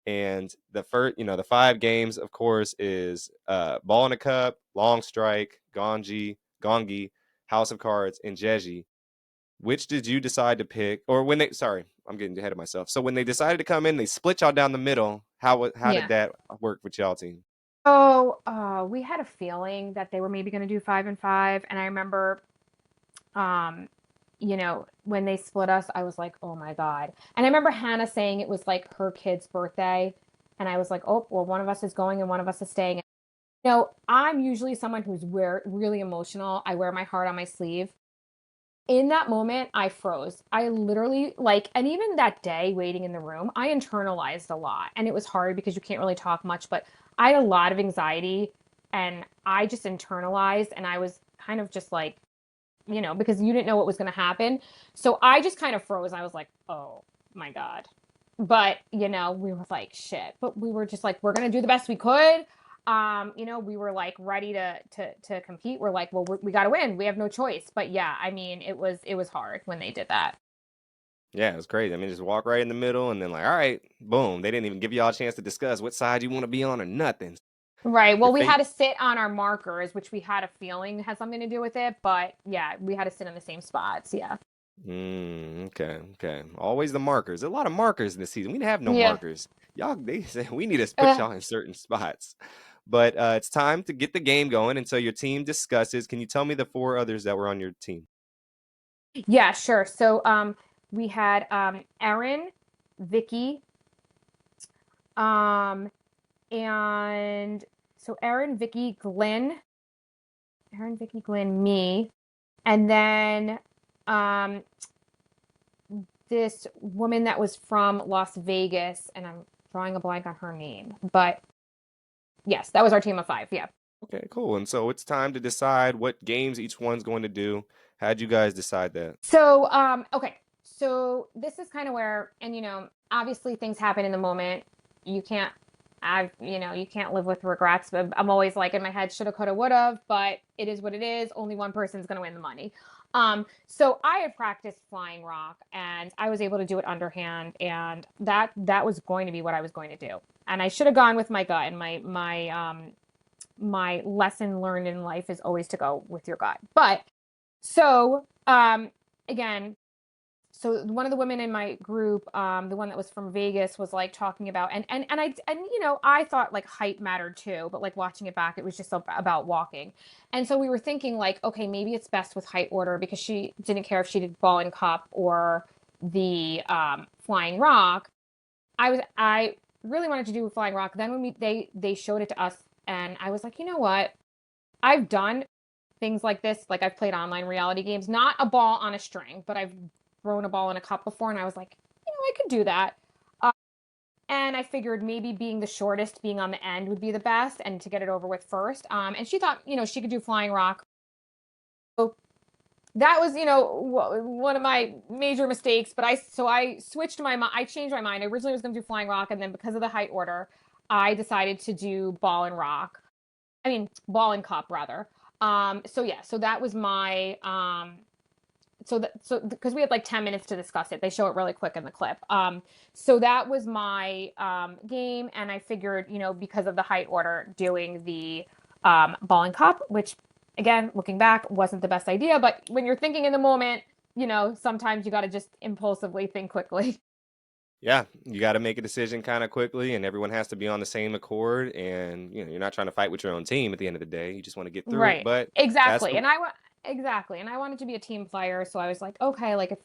And the first, the 5 games, of course, is Ball in a Cup, Long Strike, Gongi, House of Cards, and Jeji. Which did you decide to pick? Or sorry, I'm getting ahead of myself. So when they decided to come in, they split y'all down the middle. How did Yeah. that work with y'all team? So we had a feeling that they were maybe going to do 5 and 5. And I remember, um, when they split us, I was like, oh my God. And I remember Hannah saying it was like her kid's birthday. And I was like, oh, well, one of us is going and one of us is staying. I'm usually someone who's really emotional. I wear my heart on my sleeve. In that moment, I froze. I literally like, and even that day waiting in the room, I internalized a lot. And it was hard because you can't really talk much, but I had a lot of anxiety and I just internalized and I was kind of just like, because you didn't know what was going to happen. So I just kind of froze. I was like, oh my God. But, we were like, shit. But we were just like, we're going to do the best we could. We were like ready to compete. We're like, well, we got to win. We have no choice. But yeah, I mean, it was hard when they did that. Yeah, it was crazy. I mean, just walk right in the middle and then like, all right, boom. They didn't even give y'all a chance to discuss what side you want to be on or nothing. Right. Your Well, we had fate. to sit on our markers, which we had a feeling had something to do with it. But yeah, we had to sit in the same spots. Yeah. Okay, okay. Always the markers. A lot of markers in this season. We didn't have no Yeah. markers. Y'all, they said we need to put Uh, y'all in certain spots. But it's time to get the game going. And so your team discusses. Can you tell me the 4 others that were on your team? yeah, sure. So we had Erin, Vicky, um, and so Erin, Vicky, Glenn, me, and then um this woman that was from Las Vegas, and I'm drawing a blank on her name, but yes, that was our team of five. Yeah. Okay, cool. And so it's time to decide what games each one's going to do. How'd you guys decide that? So, okay. So this is kind of where, and obviously things happen in the moment. You can't, you can't live with regrets. But I'm always like in my head, shoulda, coulda, woulda. But it is what it is. Only one person's gonna win the money. So I had practiced flying rock, and I was able to do it underhand, and that was going to be what I was going to do. And I should have gone with my gut, and my lesson learned in life is always to go with your gut. But so again, so one of the women in my group, the one that was from Vegas, was like talking about, I thought like height mattered too, but like watching it back, it was just about walking. And so we were thinking like, okay, maybe it's best with height order because she didn't care if she did ball and cup or the flying rock. I really wanted to do flying rock. Then when they showed it to us, and I was like, you know what? I've done things like this. Like I've played online reality games, not a ball on a string, but I've thrown a ball in a cup before, and I was like, I could do that. Uh, and I figured maybe being the shortest, being on the end would be the best, and to get it over with first. And she thought, she could do flying rock. So that was, one of my major mistakes. But I switched my mind. I changed my mind. I originally was going to do flying rock, and then because of the height order, I decided to do ball and rock. I mean, ball and cup rather. So yeah, so that was my so because we had like 10 minutes to discuss it. They show it really quick in the clip. So that was my game, and I figured, because of the height order, doing the ball and cup, which again, looking back, wasn't the best idea. But when you're thinking in the moment, sometimes you got to just impulsively think quickly. Yeah, you got to make a decision kind of quickly, and everyone has to be on the same accord. And you're not trying to fight with your own team at the end of the day. You just want to get through it. Right. But that's Exactly. the Exactly. And I wanted to be a team player, so I was like, okay, like if,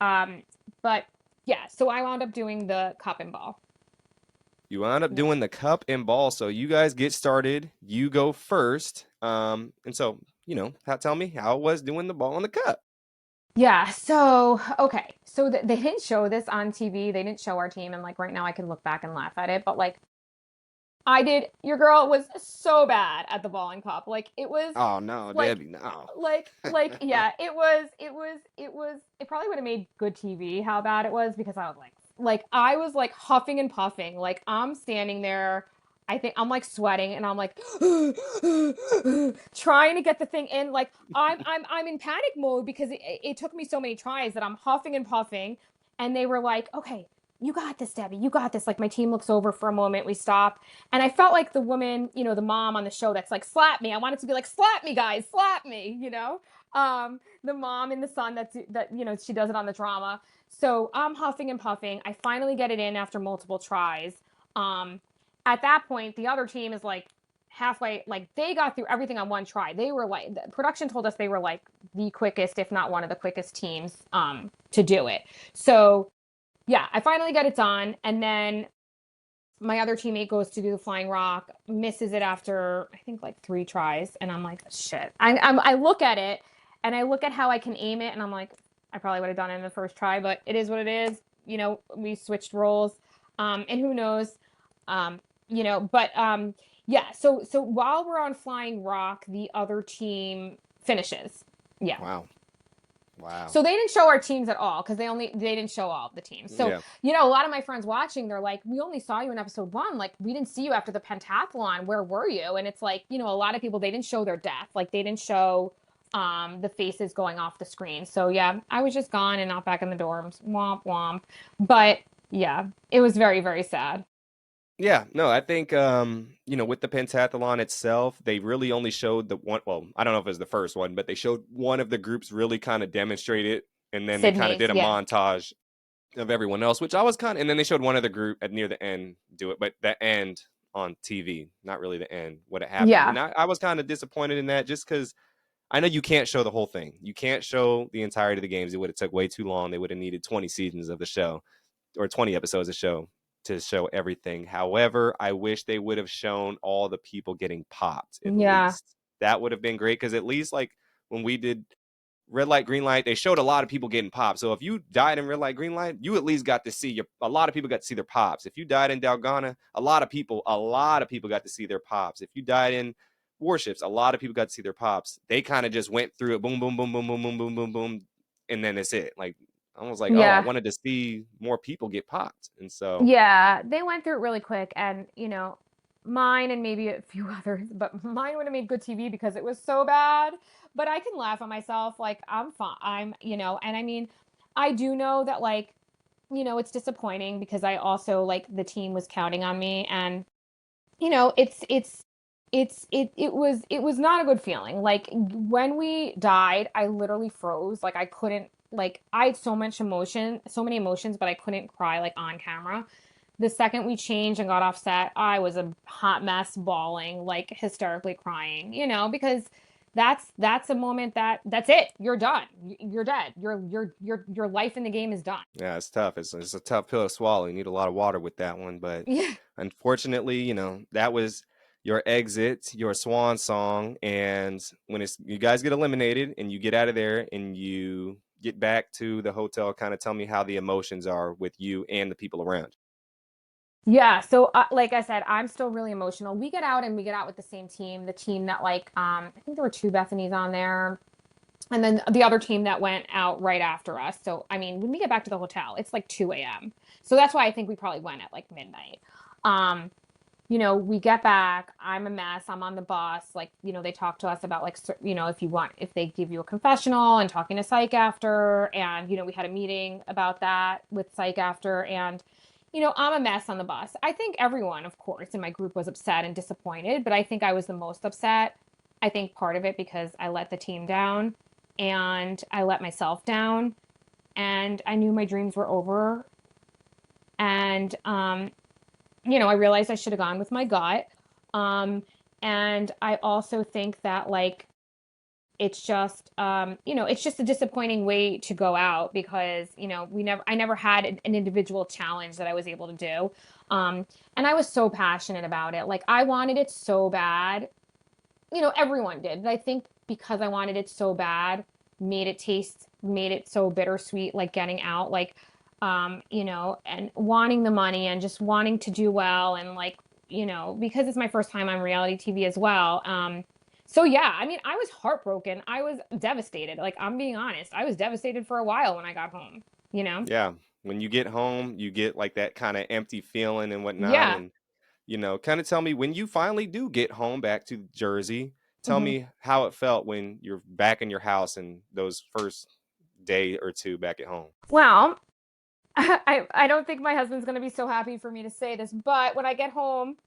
um but yeah, so I wound up doing the cup and ball. you wound up Yeah. doing the cup and ball. So you guys get started. You go first. And so tell me how it was doing the ball and the cup. Yeah, so okay. So they didn't show this on TV. They didn't show our team, and like right now I can look back and laugh at it, but like I did, your girl was so bad at the ball and cup. Like it was Oh no, like Debbie, no. yeah, it probably would have made good TV how bad it was, because I was I was like huffing and puffing. Like I'm standing there, I think I'm like sweating, and I'm like trying to get the thing in. Like I'm in panic mode because it took me so many tries that I'm huffing and puffing, and they were like, "Okay, you got this, Debbie. You got this." Like my team looks over for a moment, we stop, and I felt like the woman, the mom on the show that's like, slap me. I wanted to be like, slap me, guys, slap me. The mom and the son that she does it on the drama. So I'm huffing and puffing. I finally get it in after multiple tries. Um, at that point, the other team is like halfway, like they got through everything on one try. They were like, the production told us they were like the quickest, if not one of the quickest teams to do it. So yeah, I finally get it done, and then my other teammate goes to do the flying rock, misses it after I think like 3 tries, and I'm like, shit. I look at it, and I look at how I can aim it, and I'm like, I probably would have done it in the first try, but it is what it is. We switched roles, and who knows, but yeah. So while we're on flying rock, the other team finishes. Yeah. Wow. Wow. So they didn't show our teams at all because they didn't show all of the teams. So Yeah. a lot of my friends watching, they're like, "We only saw you in episode 1. Like, we didn't see you after the pentathlon. Where were you?" And it's like, a lot of people, they didn't show their death. Like they didn't show the faces going off the screen. So yeah, I was just gone and not back in the dorms. Womp womp. But yeah, it was very very sad. Yeah, no, I think with the pentathlon itself, they really only showed the one, well, I don't know if it was the first one, but they showed one of the groups really kind of demonstrate it, and then they kind of Sydney's, did a yeah, montage of everyone else, which I was kind of, and then they showed one other group at near the end do it, but the end on TV, not really the end, what it happened. yeah, And I was kind of disappointed in that just because I know you can't show the whole thing. You can't show the entirety of the games. It would have took way too long. They would have needed 20 seasons of the show or 20 episodes of show to show everything. However, I wish they would have shown all the people getting popped at yeah, least. That would have been great because at least like when we did red light, green light, they showed a lot of people getting popped. So if you died in red light, green light, you at least got to see a lot of people got to see their pops. If you died in Dalgona, a lot of people got to see their pops. If you died in warships, a lot of people got to see their pops. They kind of just went through it, boom, boom, boom, boom, boom, boom, boom, boom, boom, and then it's it. Like I was like, oh, I Yeah. wanted to see more people get popped, and so Yeah, they went through it really quick, and mine and maybe a few others, but mine would have made good TV because it was so bad. But I can laugh at myself, like I'm fine. And I mean, I do know that like, it's disappointing because I also like the team was counting on me, and it was not a good feeling. Like when we died, I literally froze. Like I couldn't like I had so many emotions, but I couldn't cry like on camera. The second we changed and got off set, I was a hot mess, bawling, like hysterically crying, because that's a moment that's it. You're done. You're dead. Your life in the game is done. yeah, it's tough. It's a tough pill to swallow. You need a lot of water with that one, but Yeah. unfortunately, that was your exit, your swan song, and when it's you guys get eliminated and you get out of there and you get back to the hotel, kind of tell me how the emotions are with you and the people around. Yeah, so like I said, I'm still really emotional. We get out and we get out with the same team, the team that like I think there were two Bethany's on there, and then the other team that went out right after us. So I mean, when we get back to the hotel, it's like 2 a.m. So that's why I think we probably went at like midnight. Um, we get back, I'm a mess, I'm on the bus, like, they talk to us about like, if they give you a confessional and talking to psych after, and, we had a meeting about that with psych after, and, I'm a mess on the bus. I think everyone, of course, in my group was upset and disappointed, but I think I was the most upset. I think part of it because I let the team down and I let myself down and I knew my dreams were over. And, I realized I should have gone with my gut. Um, and I also think that like it's just a disappointing way to go out because, I never had an individual challenge that I was able to do. And I was so passionate about it. Like I wanted it so bad. Everyone did. But I think because I wanted it so bad, made it so bittersweet, like getting out, like, and wanting the money and just wanting to do well. And like, because it's my first time on reality TV as well. So yeah, I mean, I was heartbroken. I was devastated. Like, I'm being honest. I was devastated for a while when I got home, you know? Yeah, when you get home, you get like that kind of empty feeling and whatnot, Yeah. and kind of tell me when you finally do get home back to Jersey, tell Hmm. me how it felt when you're back in your house and those first day or two back at home. Well, I don't think my husband's going to be so happy for me to say this, but when I get home,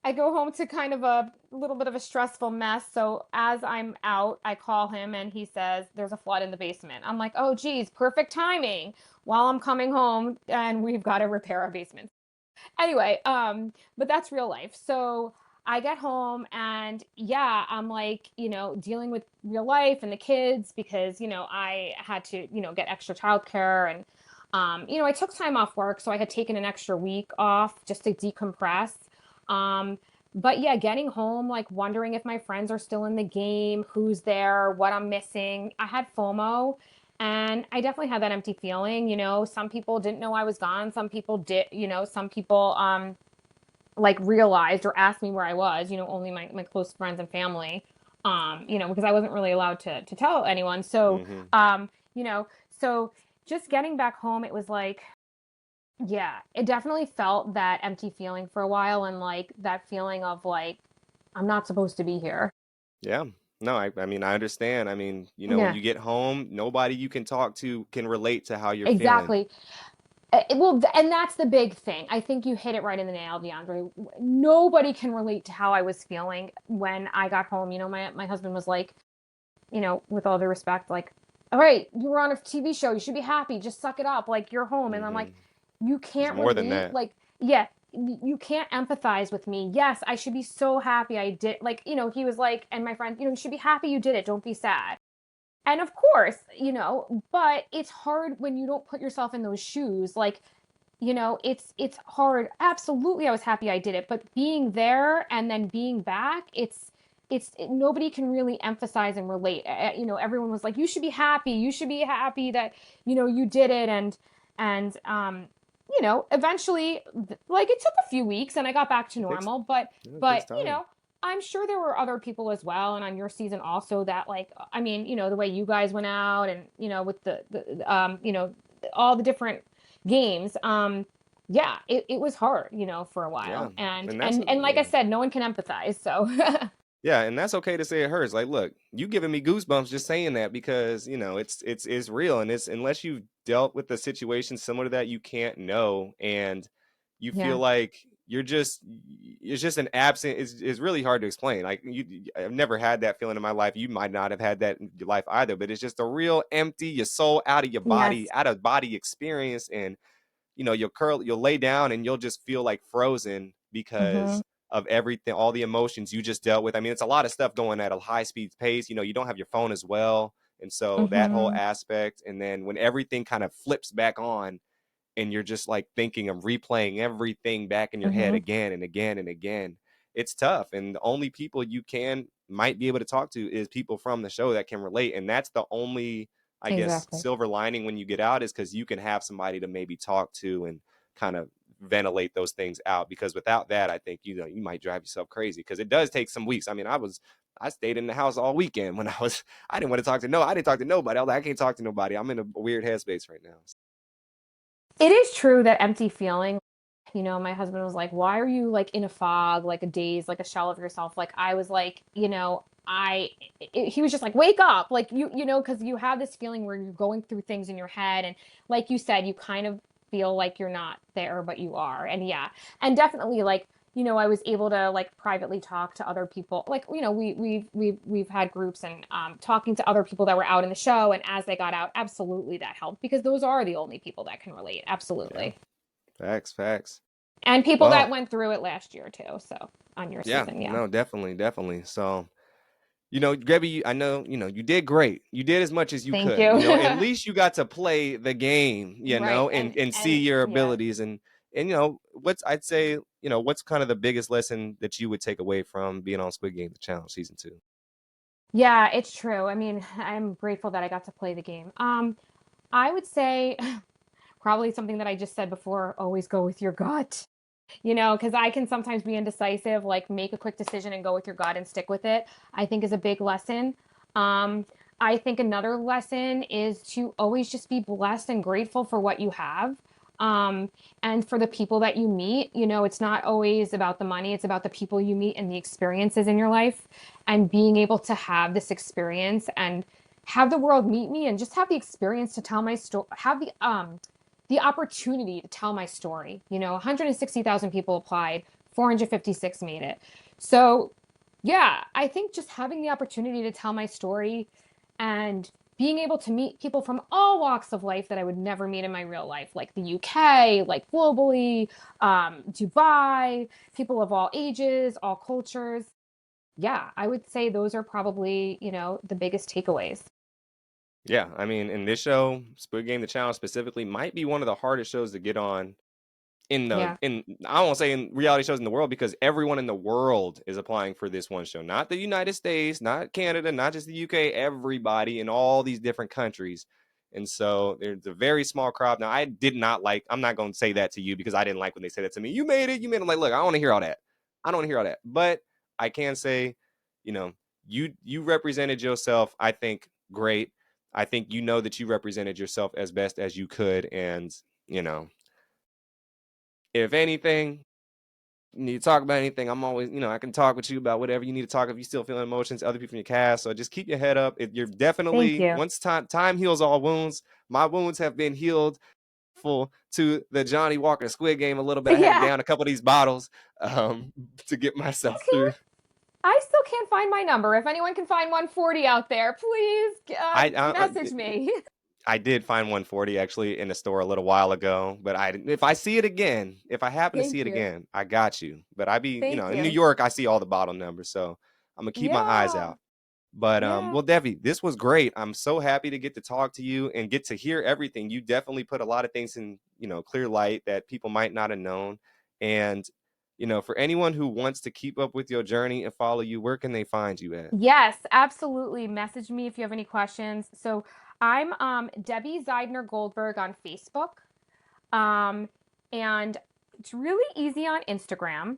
I go home to kind of a little bit of a stressful mess. So as I'm out, I call him and he says, there's a flood in the basement. I'm like, oh, geez, perfect timing while I'm coming home and we've got to repair our basement. Anyway, but that's real life. So I get home and yeah, I'm like, dealing with real life and the kids because, I had to, get extra childcare and, I took time off work. So I had taken an extra week off just to decompress. Um, but yeah, getting home, like wondering if my friends are still in the game, who's there, what I'm missing. I had FOMO. And I definitely had that empty feeling, some people didn't know I was gone. Some people did, some people like realized or asked me where I was, only my close friends and family. Because I wasn't really allowed to tell anyone. So, Hmm. you know, so just getting back home, it was like, yeah, it definitely felt that empty feeling for a while and like that feeling of like, I'm not supposed to be here. Yeah. No, I mean, I understand. I mean, when Yeah, you get home, nobody you can talk to can relate to how you're feeling. exactly. Well, and that's the big thing. I think you hit it right in the nail, DeAndre. Nobody can relate to how I was feeling when I got home. My husband was like, with all due respect, like, all right, you were on a TV show. You should be happy. Just suck it up. Like, you're home. And I'm like, Hmm. you It's can't more than relate. that. Like, yeah, you can't empathize with me. Yes, I should be so happy I did. Like, he was like, and my friend, you should be happy you did it. Don't be sad. And of course, but it's hard when you don't put yourself in those shoes. Like, it's hard. Absolutely, I was happy I did it, but being there and then being back, nobody can really emphasize and relate. Everyone was like, you should be happy. You should be happy that, you did it. And eventually, like, it took a few weeks and I got back to It takes normal, but, it takes but, time. I'm sure there were other people as well. And on your season also that, like, I mean, the way you guys went out and, with all the different games. Yeah, it was hard, for a Yeah, while. And and that's and and like I yeah. said, no one can empathize. So Yeah, and that's okay to say it hurts. Like, look, you giving me goosebumps just saying that because it's real, and it's unless you've dealt with a situation similar to that, you can't know, and you feel yeah. like you're just it's just an absent. It's really hard to explain. Like I've never had that feeling in my life. You might not have had that in your life either, but it's just a real empty, your soul out of your body, Yes. out of body experience, and you'll lay down and you'll just feel like frozen Hmm. because of everything, all the emotions you just dealt with. I mean, it's a lot of stuff going at a high speed pace. You don't have your phone as well. And so that whole Hmm. aspect, and then when everything kind of flips back on and you're just like thinking of replaying everything back in your head Hmm. again and again and again, it's tough. And the only people you might be able to talk to is people from the show that can relate. And that's the only, I guess, Exactly. silver lining when you get out, is because you can have somebody to maybe talk to and kind of ventilate those things out. Because without that, I think you might drive yourself crazy, because it does take some weeks. I mean, I stayed in the house all weekend when I didn't want to talk to I didn't talk to nobody. I was like, I can't talk to nobody. I'm in a weird headspace right now. It is true that empty feeling. My husband was like, "Why are you like in a fog, like a daze, like a shell of yourself?" Like I was like, he was just like, "Wake up!" Like because you have this feeling where you're going through things in your head, and like you said, you kind of feel like you're not there, but you are. And yeah, and definitely like I was able to like privately talk to other people. Like we've had groups and talking to other people that were out in the show, and as they got out, absolutely that helped because those are the only people that can relate. Yeah, Absolutely. facts. And people Well, that went through it last year too. So on your yeah, season, yeah. no, definitely. So, Gabby, I know, you did great. You did as much as you Thank could. you. At least you got to play the game, Right. and see your Yeah. abilities, and what's I'd say, what's kind of the biggest lesson that you would take away from being on Squid Game, the challenge season 2? Yeah, it's true. I mean, I'm grateful that I got to play the game. I would say probably something that I just said before, always go with your gut. Because I can sometimes be indecisive, like make a quick decision and go with your gut and stick with it, I think is a big lesson. Um, I think another lesson is to always just be blessed and grateful for what you have. Um, and for the people that you meet, it's not always about the money, it's about the people you meet and the experiences in your life and being able to have this experience and have the world meet me and just have the experience to tell my story, have the opportunity to tell my story. 160,000 people applied, 456 made it. So, yeah, I think just having the opportunity to tell my story and being able to meet people from all walks of life that I would never meet in my real life, like the UK, like globally, Dubai, people of all ages, all cultures. Yeah, I would say those are probably, the biggest takeaways. Yeah, I mean, in this show, Squid Game, the challenge specifically, might be one of the hardest shows to get on Yeah. in I won't say in reality shows in the world, because everyone in the world is applying for this one show. Not the United States, not Canada, not just the UK, everybody in all these different countries. And so there's a very small crowd. Now, I did not like, I'm not going to say that to you because I didn't like when they said that to me. You made it, you made it. I'm like, look, I don't want to hear all that. I don't want to hear all that. But I can say, you know, you represented yourself, I think, great. I think that you represented yourself as best as you could. And, you know, if anything, you need to talk about anything, I'm always, I can talk with you about whatever you need to talk. If you still feeling emotions, other people in your cast. So just keep your head up. You're Thank definitely, you. once time heals all wounds. My wounds have been healed full to the Johnny Walker Squid Game a little bit. I had to Yeah. down a couple of these bottles to get myself through. I still can't find my number. If anyone can find 140 out there, please I, I message me. I did find 140 actually in the store a little while ago, but if I see it again, if I happen to see Thank it you. again, I got you. But I be, Thank in New you. York, I see all the bottle numbers, so I'm gonna keep my eyes Yeah. out. But Yeah. well, Devi, this was great. I'm so happy to get to talk to you and get to hear everything. You definitely put a lot of things in, clear light that people might not have known. And for anyone who wants to keep up with your journey and follow you, where can they find you at? Yes, absolutely. Message me if you have any questions. So I'm Debbie Zeidner Goldberg on Facebook. Um, and it's really easy on Instagram.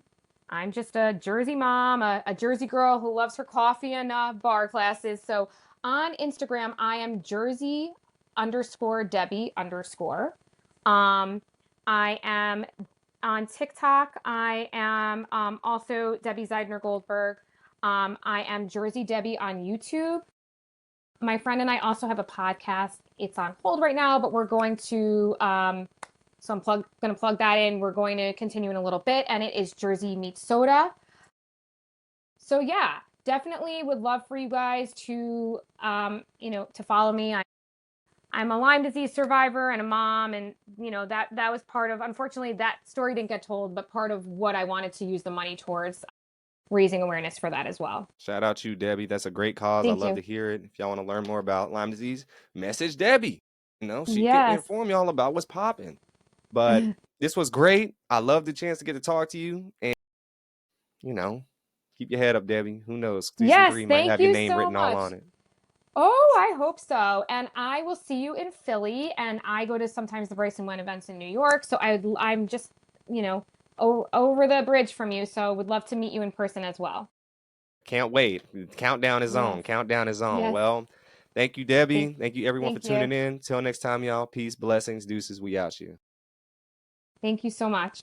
I'm just a Jersey mom, a Jersey girl who loves her coffee and bar classes. So on Instagram, I am Jersey underscore Debbie underscore. Um, I am on TikTok. I am also Debbie Zeidner Goldberg. I am Jersey Debbie on YouTube. My friend and I also have a podcast. It's on hold right now, but we're going to so I'm going to plug that in. We're going to continue in a little bit, and it is Jersey Meets Soda. So yeah, definitely would love for you guys to to follow me. I'm a Lyme disease survivor and a mom, and that was part of. Unfortunately, that story didn't get told, but part of what I wanted to use the money towards raising awareness for that as well. Shout out to you, Debbie. That's a great cause. I Thank love you. to hear it. If y'all want to learn more about Lyme disease, message Debbie. She can Yes. inform y'all about what's popping. But this was great. I love the chance to get to talk to you. And, you know, keep your head up, Debbie. Who knows? Season Yes, 3 might thank have your you name so written all much. on it. Oh, I hope so. And I will see you in Philly, and I go to sometimes the Bryson One events in New York. So I'm just, over the bridge from you. So would love to meet you in person as well. Can't wait. Countdown is Yes. on. Countdown is on. Yes. Well, thank you, Debbie. Thank, Thank you, everyone, for thank you. tuning in. Till next time, y'all. Peace, blessings, deuces. We out you. Thank you so much.